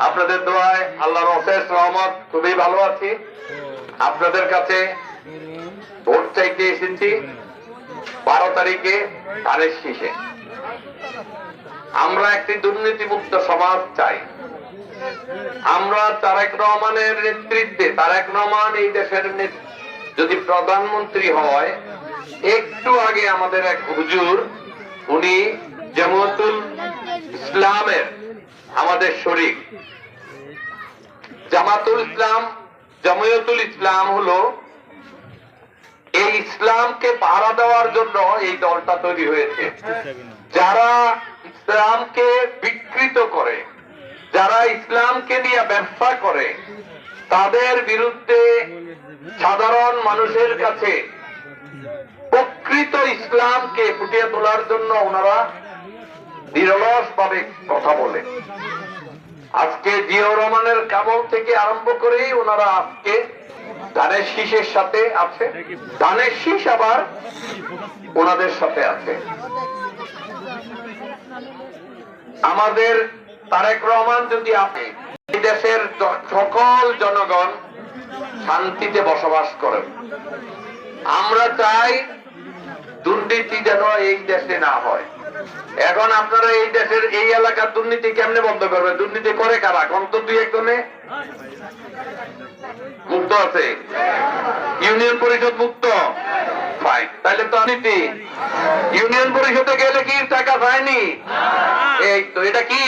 আপনাদের দোয়ায় আল্লাহর অশেষ রহমত খুবই ভালো আছি। আপনাদের কাছে ভোট চাইতে এসেছি 12 তারিখে ধানের শীষে। আমরা একটি দুর্নীতিমুক্ত সমাজ চাই। আমরা তারেক রহমানের নেতৃত্বে, তারেক রহমান এই দেশের যদি প্রধানমন্ত্রী হয়, একটু আগে আমাদের এক হুজুর, উনি জামাতুল ইসলামের আমাদের শরীক। জামায়াতুল ইসলাম হলো এই ইসলামকে পাহারা দেওয়ার জন্য এই দলটা তৈরি হয়েছে। যারা ইসলামকে বিকৃত করে, যারা ইসলামকে নিয়ে ব্যবসা করে, তাদের বিরুদ্ধে সাধারণ মানুষের কাছে প্রকৃত ইসলামকে ফুটিয়ে তোলার জন্য ওনারা নিরলস ভাবে কথা বলে। আজকে জিয়াউর রহমানের কামল থেকে আরম্ভ করেই ওনারা আজকে ধানের শীষের সাথে আছে, ধানের শীষ আবার ওনাদের সাথে আছে। আমাদের তারেক রহমান যদি আপনি এই দেশের সকল জনগণ শান্তিতে বসবাস করেন, আমরা চাই দুর্নীতি যেন এই দেশে না হয়। এখন আপনারা এই দেশের এই এলাকার দুর্নীতি কেমনে বন্ধ করবে? দুর্নীতি করে কারা? অন্তত দুই একজনে মুক্ত আছে। ইউনিয়ন পরিষদ মুক্ত, ফাইন। তাহলে তো দুর্নীতি ইউনিয়ন পরিষদে গেলে কি টাকা পায়নি? এই তো এটা কি